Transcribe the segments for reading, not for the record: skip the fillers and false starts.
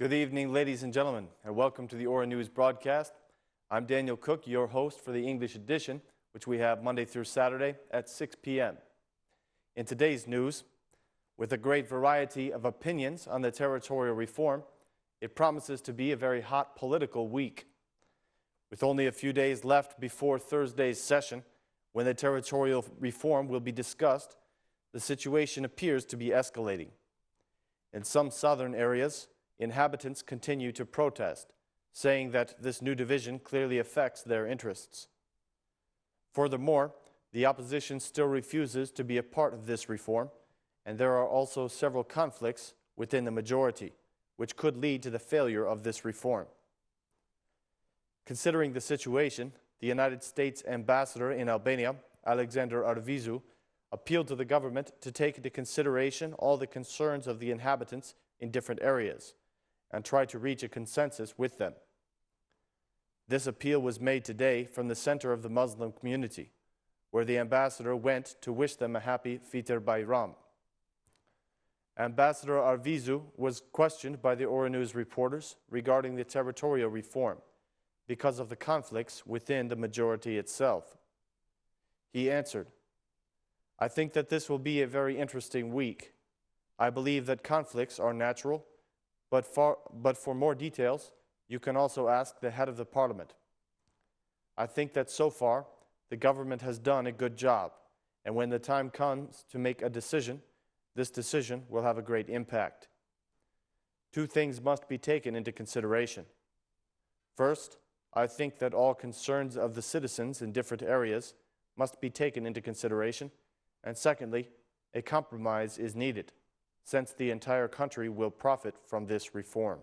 Good evening, ladies and gentlemen, and welcome to the Ora News broadcast. I'm Daniel Cook, your host for the English edition, which we have Monday through Saturday at 6 p.m. In today's news, with a great variety of opinions on the territorial reform, it promises to be a very hot political week. With only a few days left before Thursday's session, when the territorial reform will be discussed, the situation appears to be escalating. In some southern areas, inhabitants continue to protest, saying that this new division clearly affects their interests. Furthermore, the opposition still refuses to be a part of this reform, and there are also several conflicts within the majority, which could lead to the failure of this reform. Considering the situation, the United States ambassador in Albania, Alexander Arvizu, appealed to the government to take into consideration all the concerns of the inhabitants in different areas and try to reach a consensus with them. This appeal was made today from the center of the Muslim community, where the ambassador went to wish them a happy Fitr Bayram. Ambassador Arvizu was questioned by the Ora News reporters regarding the territorial reform because of the conflicts within the majority itself. He answered, "I think that this will be a very interesting week. I believe that conflicts are natural, but for more details, you can also ask the head of the parliament. I think that so far, the government has done a good job, and when the time comes to make a decision, this decision will have a great impact. Two things must be taken into consideration. First, I think that all concerns of the citizens in different areas must be taken into consideration, and secondly, a compromise is needed, since the entire country will profit from this reform."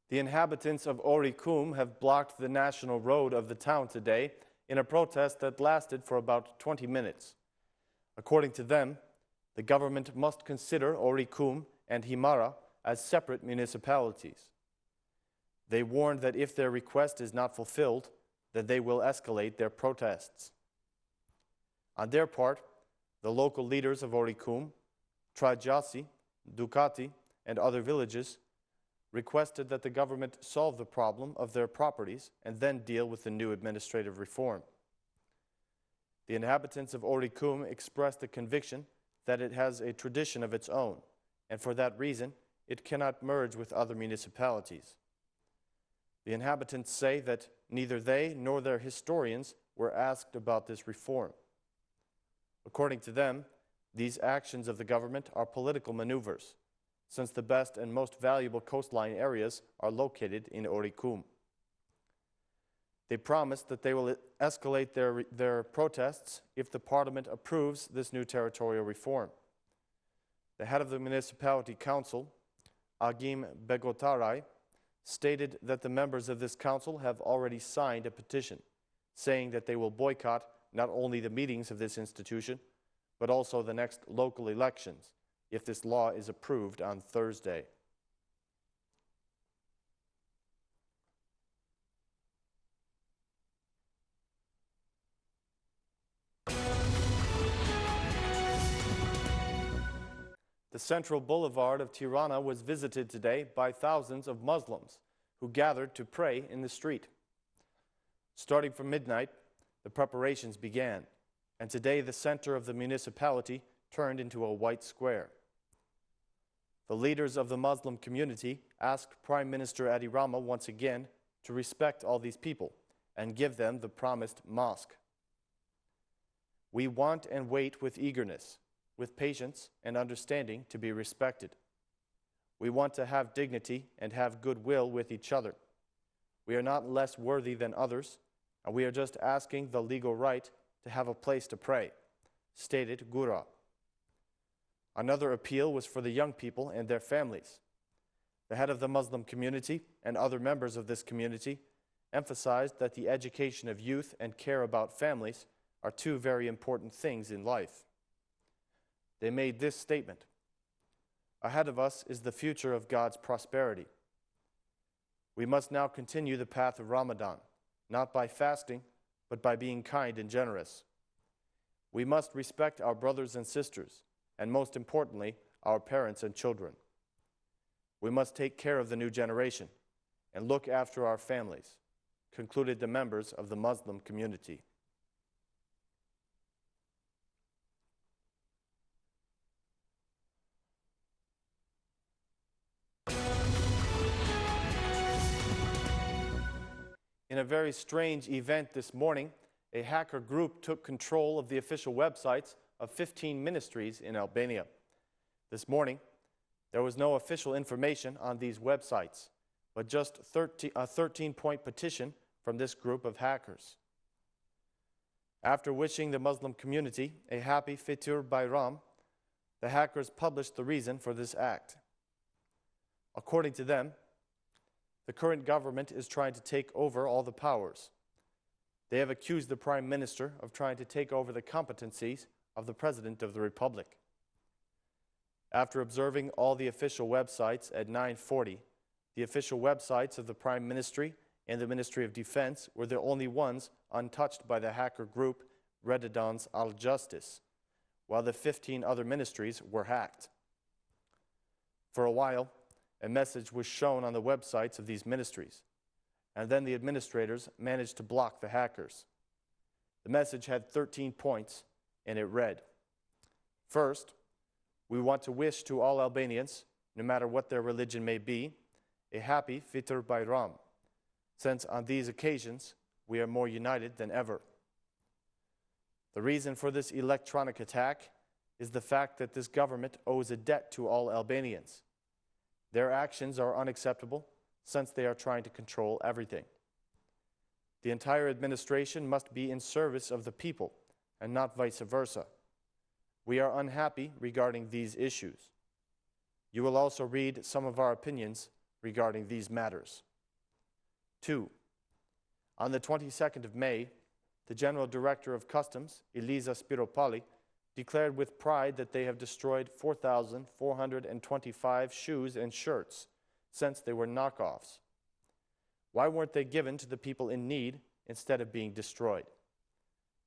The inhabitants of Orikum have blocked the national road of the town today in a protest that lasted for about 20 minutes. According to them, the government must consider Orikum and Himara as separate municipalities. They warned that if their request is not fulfilled, that they will escalate their protests. On their part, the local leaders of Orikum, Trajasi, Ducati, and other villages requested that the government solve the problem of their properties and then deal with the new administrative reform. The inhabitants of Orikum expressed the conviction that it has a tradition of its own, and for that reason, it cannot merge with other municipalities. The inhabitants say that neither they nor their historians were asked about this reform. According to them, these actions of the government are political maneuvers, since the best and most valuable coastline areas are located in Orikum. They promised that they will escalate their protests if the parliament approves this new territorial reform. The head of the municipality council, Agim Begotaray, stated that the members of this council have already signed a petition saying that they will boycott not only the meetings of this institution, but also the next local elections if this law is approved on Thursday. The central boulevard of Tirana was visited today by thousands of Muslims who gathered to pray in the street. Starting from midnight, the preparations began, and today the center of the municipality turned into a white square. The leaders of the Muslim community asked Prime Minister Edi Rama once again to respect all these people and give them the promised mosque. "We want and wait with eagerness, with patience and understanding to be respected. We want to have dignity and have goodwill with each other. We are not less worthy than others, and we are just asking the legal right to have a place to pray," stated Gura. Another appeal was for the young people and their families. The head of the Muslim community and other members of this community emphasized that the education of youth and care about families are two very important things in life. They made this statement: "Ahead of us is the future of God's prosperity. We must now continue the path of Ramadan, not by fasting, but by being kind and generous. We must respect our brothers and sisters, and most importantly, our parents and children. We must take care of the new generation and look after our families, concluded the members of the Muslim community. In a very strange event this morning, a hacker group took control of the official websites of 15 ministries in Albania. This morning, there was no official information on these websites, but just a 13-point petition from this group of hackers. After wishing the Muslim community a happy Fitr Bayram, the hackers published the reason for this act. According to them, the current government is trying to take over all the powers. They have accused the Prime Minister of trying to take over the competencies of the President of the Republic. After observing all the official websites at 9:40, the official websites of the Prime Ministry and the Ministry of Defense were the only ones untouched by the hacker group Rededans Al-Justice, while the 15 other ministries were hacked. For a while, a message was shown on the websites of these ministries, and then the administrators managed to block the hackers. The message had 13 points, and it read, "First, we want to wish to all Albanians, no matter what their religion may be, a happy Fitr Bayram, since on these occasions we are more united than ever. The reason for this electronic attack is the fact that this government owes a debt to all Albanians. Their actions are unacceptable since they are trying to control everything. The entire administration must be in service of the people and not vice versa. We are unhappy regarding these issues. You will also read some of our opinions regarding these matters." 2. On the 22nd of May, the General Director of Customs, Elisa Spiropali, declared with pride that they have destroyed 4,425 shoes and shirts since they were knockoffs. Why weren't they given to the people in need instead of being destroyed?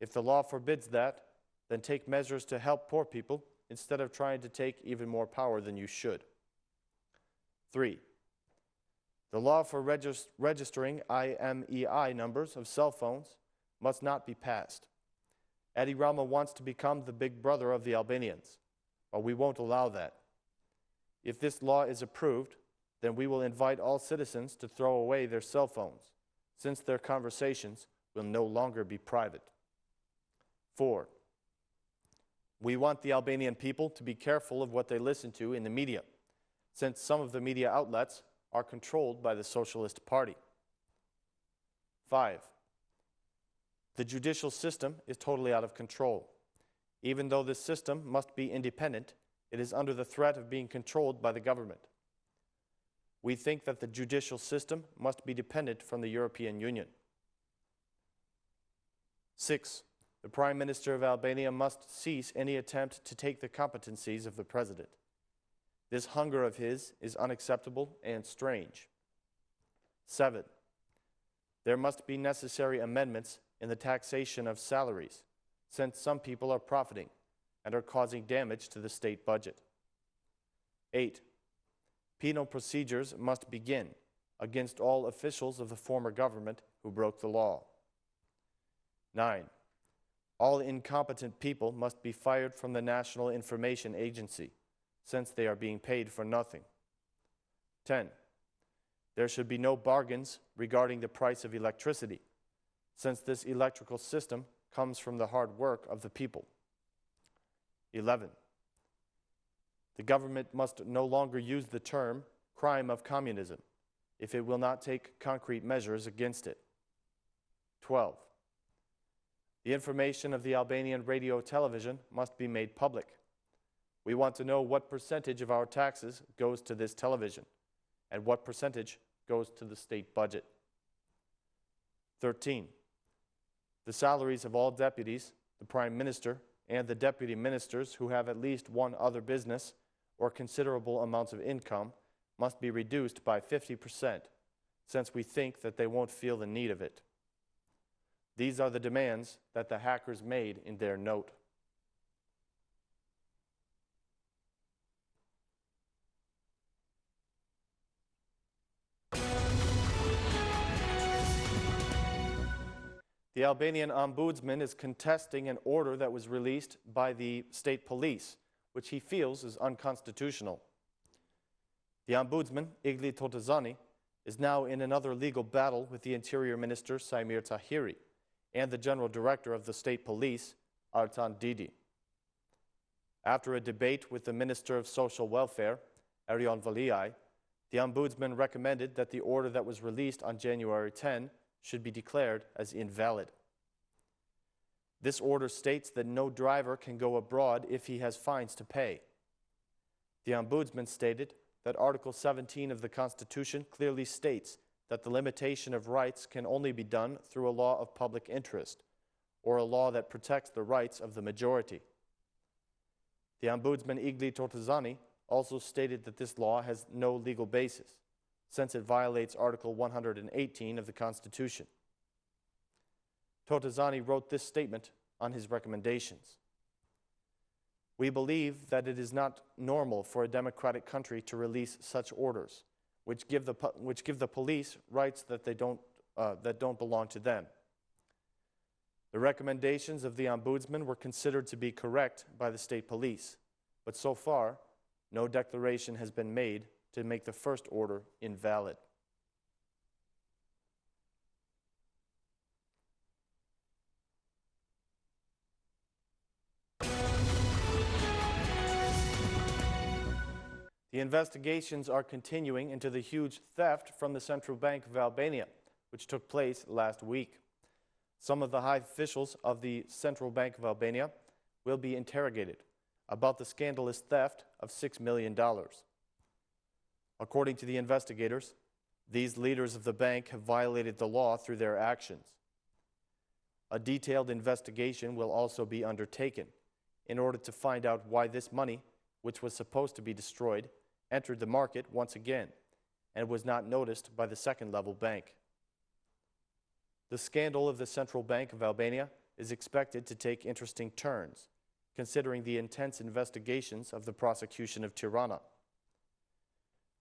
If the law forbids that, then take measures to help poor people instead of trying to take even more power than you should. 3. The law for registering IMEI numbers of cell phones must not be passed. Edi Rama wants to become the big brother of the Albanians, but we won't allow that. If this law is approved, then we will invite all citizens to throw away their cell phones, since their conversations will no longer be private. 4. We want the Albanian people to be careful of what they listen to in the media, since some of the media outlets are controlled by the Socialist Party. 5. The judicial system is totally out of control. Even though this system must be independent, it is under the threat of being controlled by the government. We think that the judicial system must be dependent from the European Union. 6. The Prime Minister of Albania must cease any attempt to take the competencies of the President. This hunger of his is unacceptable and strange. 7. There must be necessary amendments in the taxation of salaries, since some people are profiting and are causing damage to the state budget. 8. Penal procedures must begin against all officials of the former government who broke the law. 9. All incompetent people must be fired from the National Information Agency, since they are being paid for nothing. 10. There should be no bargains regarding the price of electricity, since this electrical system comes from the hard work of the people. 11. The government must no longer use the term crime of communism if it will not take concrete measures against it. 12. The information of the Albanian radio television must be made public. We want to know what percentage of our taxes goes to this television and what percentage goes to the state budget. 13. The salaries of all deputies, the Prime Minister, and the deputy ministers who have at least one other business or considerable amounts of income must be reduced by 50%, since we think that they won't feel the need of it. These are the demands that the hackers made in their note. The Albanian ombudsman is contesting an order that was released by the state police, which he feels is unconstitutional. The ombudsman, Igli Totazani, is now in another legal battle with the Interior Minister, Saimir Tahiri, and the General Director of the State Police, Artan Didi. After a debate with the Minister of Social Welfare, Erion Valiai, the ombudsman recommended that the order that was released on January 10 should be declared as invalid. This order states that no driver can go abroad if he has fines to pay. The ombudsman stated that Article 17 of the Constitution clearly states that the limitation of rights can only be done through a law of public interest, or a law that protects the rights of the majority. The ombudsman Igli Totazani also stated that this law has no legal basis, since it violates Article 118 of the Constitution. Totazani wrote this statement on his recommendations. We believe that it is not normal for a democratic country to release such orders, which give the police rights that don't belong to them. The recommendations of the ombudsman were considered to be correct by the state police, but so far, no declaration has been made to make the first order invalid. The investigations are continuing into the huge theft from the Central Bank of Albania, which took place last week. Some of the high officials of the Central Bank of Albania will be interrogated about the scandalous theft of $6 million. According to the investigators, these leaders of the bank have violated the law through their actions. A detailed investigation will also be undertaken in order to find out why this money, which was supposed to be destroyed, entered the market once again and was not noticed by the second-level bank. The scandal of the Central Bank of Albania is expected to take interesting turns, considering the intense investigations of the prosecution of Tirana.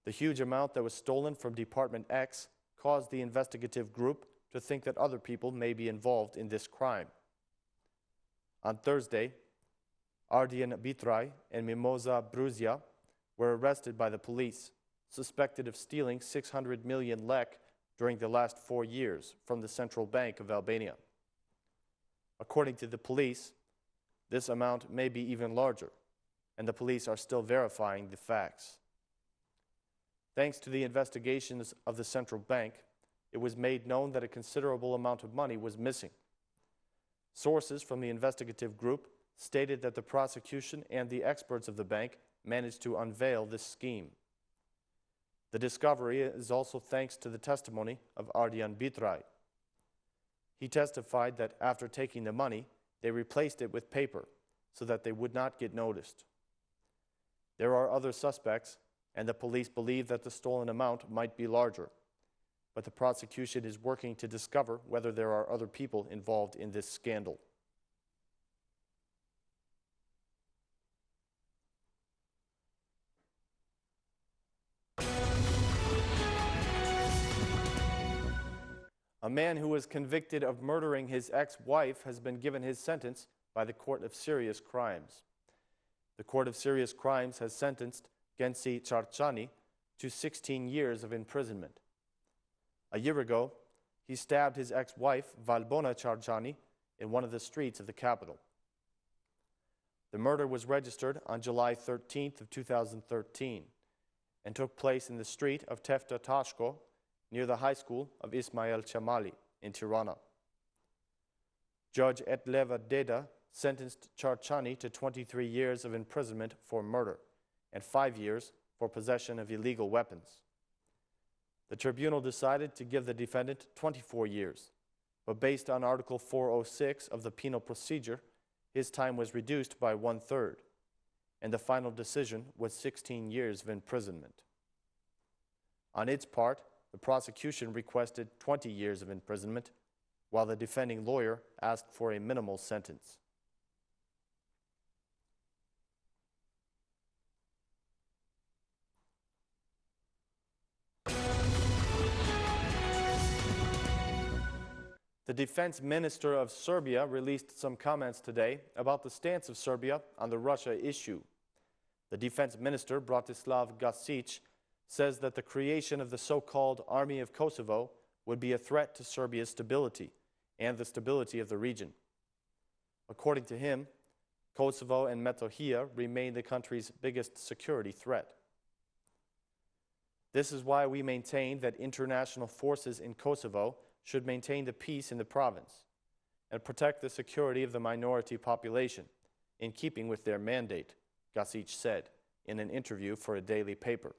The huge amount that was stolen from Department X caused the investigative group to think that other people may be involved in this crime. On Thursday, Ardian Bitrai and Mimoza Bruzia were arrested by the police, suspected of stealing 600 million lek during the last 4 years from the Central Bank of Albania. According to the police, this amount may be even larger, and the police are still verifying the facts. Thanks to the investigations of the Central Bank, it was made known that a considerable amount of money was missing. Sources from the investigative group stated that the prosecution and the experts of the bank managed to unveil this scheme. The discovery is also thanks to the testimony of Ardian Bitrai. He testified that after taking the money, they replaced it with paper so that they would not get noticed. There are other suspects, and the police believe that the stolen amount might be larger, but the prosecution is working to discover whether there are other people involved in this scandal. A man who was convicted of murdering his ex-wife has been given his sentence by the Court of Serious Crimes. The Court of Serious Crimes has sentenced Genci Charchani to 16 years of imprisonment. A year ago, he stabbed his ex-wife, Valbona Charchani, in one of the streets of the capital. The murder was registered on July 13th of 2013 and took place in the street of Tefta Tashko, near the high school of Ismail Chamali in Tirana. Judge Etleva Deda sentenced Charchani to 23 years of imprisonment for murder and 5 years for possession of illegal weapons. The tribunal decided to give the defendant 24 years, but based on Article 406 of the Penal Procedure, his time was reduced by 1/3, and the final decision was 16 years of imprisonment. On its part, The prosecution requested 20 years of imprisonment, while the defending lawyer asked for a minimal sentence. The defense minister of Serbia released some comments today about the stance of Serbia on the Russia issue. The defense minister, Bratislav Gašić, says that the creation of the so-called Army of Kosovo would be a threat to Serbia's stability and the stability of the region. According to him, Kosovo and Metohija remain the country's biggest security threat. This is why we maintain that international forces in Kosovo should maintain the peace in the province and protect the security of the minority population, in keeping with their mandate, Gašić said in an interview for a daily paper.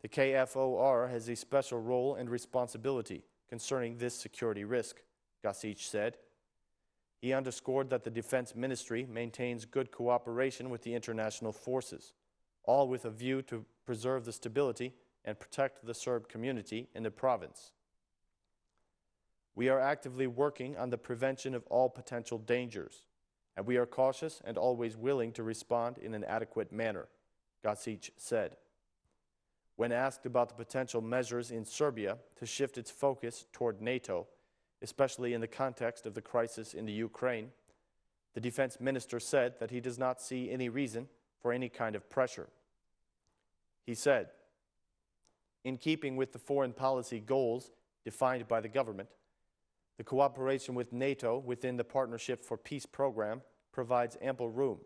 The KFOR has a special role and responsibility concerning this security risk, Gašić said. He underscored that the Defense Ministry maintains good cooperation with the international forces, all with a view to preserve the stability and protect the Serb community in the province. We are actively working on the prevention of all potential dangers, and we are cautious and always willing to respond in an adequate manner, Gašić said. When asked about the potential measures in Serbia to shift its focus toward NATO, especially in the context of the crisis in the Ukraine, the defense minister said that he does not see any reason for any kind of pressure. He said, in keeping with the foreign policy goals defined by the government, the cooperation with NATO within the Partnership for Peace program provides ample room,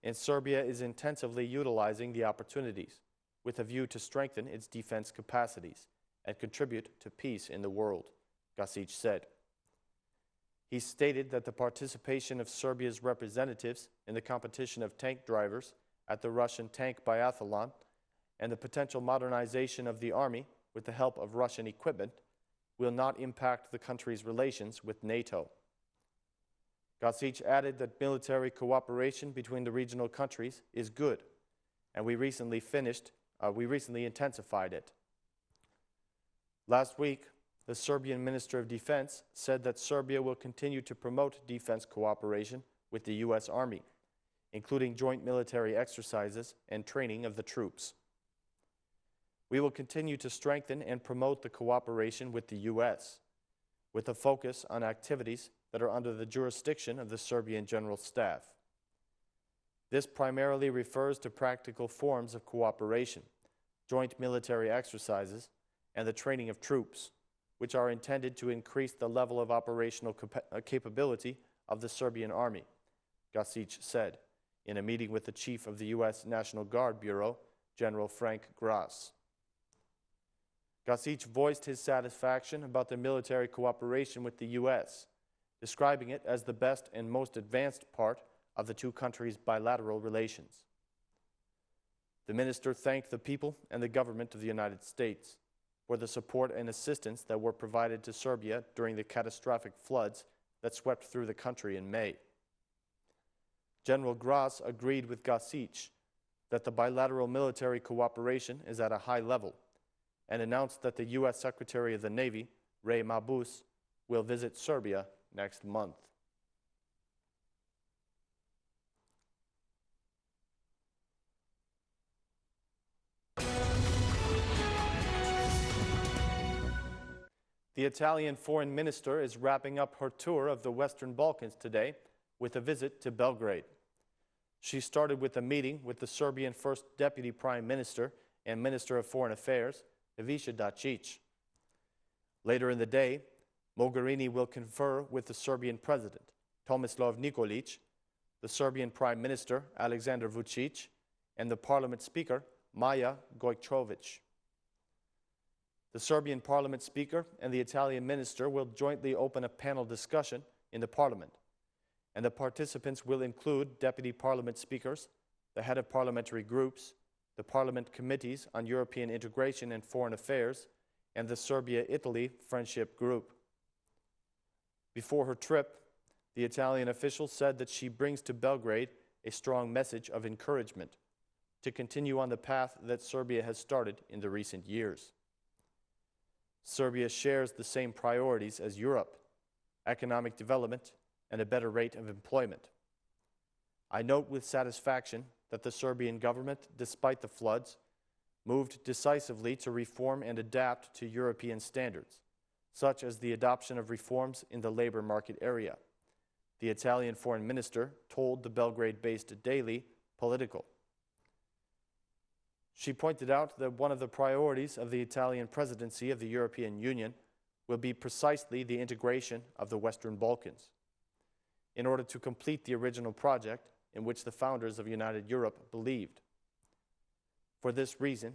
and Serbia is intensively utilizing the opportunities with a view to strengthen its defense capacities and contribute to peace in the world, Gašić said. He stated that the participation of Serbia's representatives in the competition of tank drivers at the Russian tank biathlon and the potential modernization of the army with the help of Russian equipment will not impact the country's relations with NATO. Gašić added that military cooperation between the regional countries is good, and we recently intensified it. Last week, the Serbian Minister of Defense said that Serbia will continue to promote defense cooperation with the U.S. Army, including joint military exercises and training of the troops. We will continue to strengthen and promote the cooperation with the U.S., with a focus on activities that are under the jurisdiction of the Serbian General Staff. This primarily refers to practical forms of cooperation, joint military exercises, and the training of troops, which are intended to increase the level of operational capability of the Serbian Army, Gašić said in a meeting with the chief of the U.S. National Guard Bureau, General Frank Grass. Gašić voiced his satisfaction about the military cooperation with the U.S., describing it as the best and most advanced part of the two countries' bilateral relations. The minister thanked the people and the government of the United States for the support and assistance that were provided to Serbia during the catastrophic floods that swept through the country in May. General Grass agreed with Gašić that the bilateral military cooperation is at a high level and announced that the U.S. Secretary of the Navy, Ray Mabus, will visit Serbia next month. The Italian foreign minister is wrapping up her tour of the Western Balkans today with a visit to Belgrade. She started with a meeting with the Serbian First Deputy Prime Minister and Minister of Foreign Affairs, Ivica Dačić. Later in the day, Mogherini will confer with the Serbian President, Tomislav Nikolić, the Serbian Prime Minister, Aleksandar Vučić, and the Parliament Speaker, Maja Gojković. The Serbian Parliament Speaker and the Italian Minister will jointly open a panel discussion in the Parliament, and the participants will include Deputy Parliament Speakers, the head of parliamentary groups, the Parliament Committees on European Integration and Foreign Affairs, and the Serbia-Italy Friendship Group. Before her trip, the Italian official said that she brings to Belgrade a strong message of encouragement to continue on the path that Serbia has started in the recent years. Serbia shares the same priorities as Europe: economic development and a better rate of employment. I note with satisfaction that the Serbian government, despite the floods, moved decisively to reform and adapt to European standards, such as the adoption of reforms in the labor market area, the Italian foreign minister told the Belgrade-based daily Politico. She pointed out that one of the priorities of the Italian presidency of the European Union will be precisely the integration of the Western Balkans, in order to complete the original project in which the founders of United Europe believed. For this reason,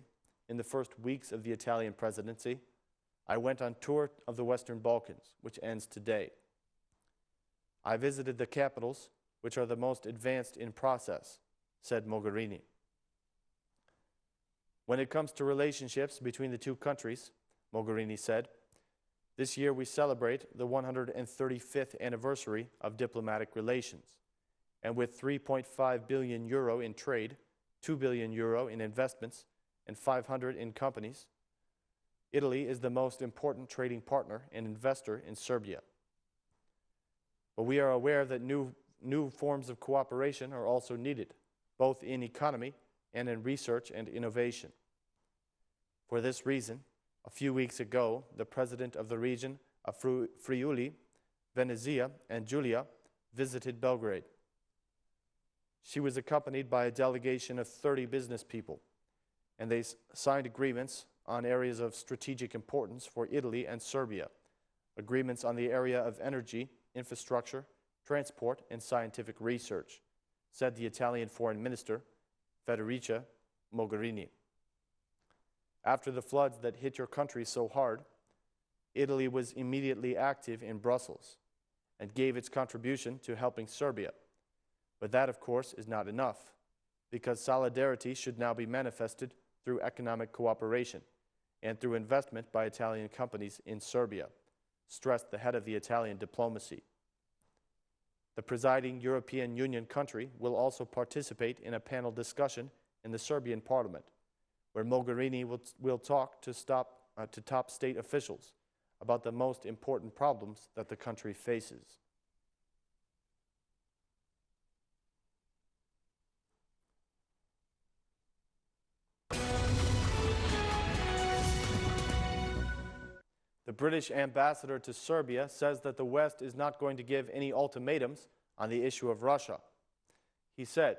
in the first weeks of the Italian presidency, I went on tour of the Western Balkans, which ends today. I visited the capitals, which are the most advanced in process, said Mogherini. When it comes to relationships between the two countries, Mogherini said, this year we celebrate the 135th anniversary of diplomatic relations, and with 3.5 billion euro in trade, 2 billion euro in investments, and 500 in companies, Italy is the most important trading partner and investor in Serbia. But we are aware that new forms of cooperation are also needed, both in economy and in research and innovation. For this reason, a few weeks ago, the president of the region of Friuli, Venezia, and Giulia visited Belgrade. She was accompanied by a delegation of 30 business people, and they signed agreements on areas of strategic importance for Italy and Serbia, agreements on the area of energy, infrastructure, transport, and scientific research, said the Italian Foreign Minister, Federica Mogherini. After the floods that hit your country so hard, Italy was immediately active in Brussels and gave its contribution to helping Serbia. But that, of course, is not enough, because solidarity should now be manifested through economic cooperation and through investment by Italian companies in Serbia, stressed the head of the Italian diplomacy. The presiding European Union country will also participate in a panel discussion in the Serbian parliament, where Mogherini will talk to top state officials about the most important problems that the country faces. The British ambassador to Serbia says that the West is not going to give any ultimatums on the issue of Russia. He said,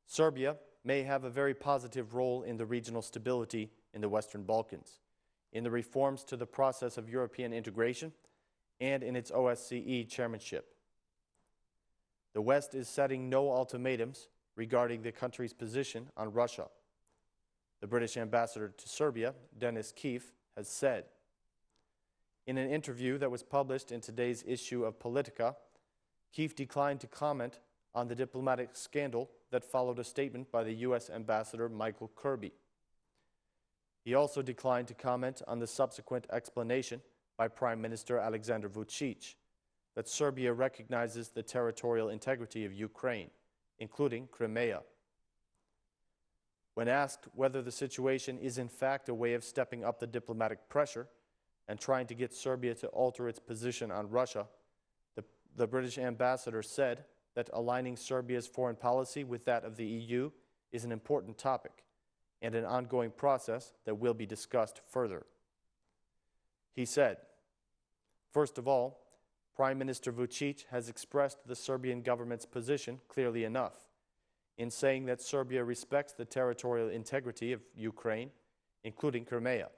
Serbia may have a very positive role in the regional stability in the Western Balkans, in the reforms to the process of European integration, and in its OSCE chairmanship. The West is setting no ultimatums regarding the country's position on Russia, the British ambassador to Serbia, Denis Keefe, has said. In an interview that was published in today's issue of Politica, Keefe declined to comment on the diplomatic scandal that followed a statement by the U.S. Ambassador Michael Kirby. He also declined to comment on the subsequent explanation by Prime Minister Alexander Vučić that Serbia recognizes the territorial integrity of Ukraine, including Crimea. When asked whether the situation is in fact a way of stepping up the diplomatic pressure and trying to get Serbia to alter its position on Russia, the British ambassador said that aligning Serbia's foreign policy with that of the EU is an important topic and an ongoing process that will be discussed further. He said, first of all, Prime Minister Vučić has expressed the Serbian government's position clearly enough in saying that Serbia respects the territorial integrity of Ukraine, including Crimea.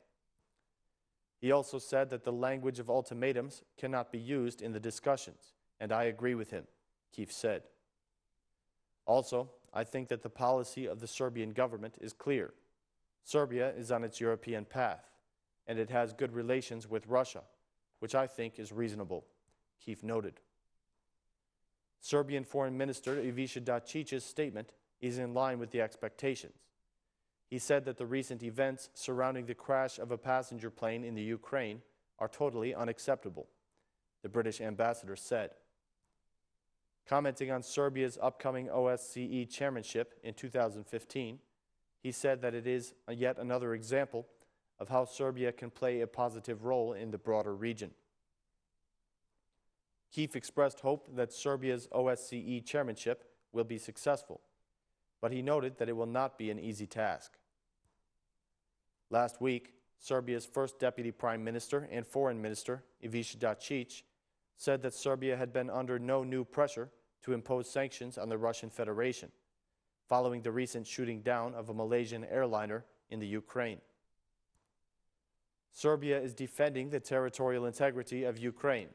He also said that the language of ultimatums cannot be used in the discussions, and I agree with him, Keefe said. Also, I think that the policy of the Serbian government is clear. Serbia is on its European path, and it has good relations with Russia, which I think is reasonable, Keefe noted. Serbian Foreign Minister Ivica Dačić's statement is in line with the expectations. He said that the recent events surrounding the crash of a passenger plane in the Ukraine are totally unacceptable, the British ambassador said. Commenting on Serbia's upcoming OSCE chairmanship in 2015, he said that it is yet another example of how Serbia can play a positive role in the broader region. Keefe expressed hope that Serbia's OSCE chairmanship will be successful, but he noted that it will not be an easy task. Last week, Serbia's first deputy prime minister and foreign minister, Ivica Dačić, said that Serbia had been under no new pressure to impose sanctions on the Russian Federation, following the recent shooting down of a Malaysian airliner in the Ukraine. Serbia is defending the territorial integrity of Ukraine,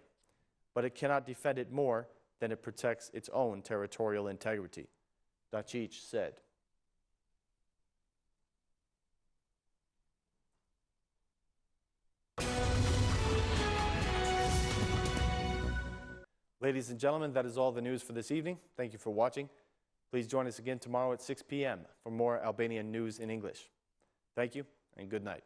but it cannot defend it more than it protects its own territorial integrity, Dačić said. Ladies and gentlemen, that is all the news for this evening. Thank you for watching. Please join us again tomorrow at 6 p.m. for more Albanian news in English. Thank you and good night.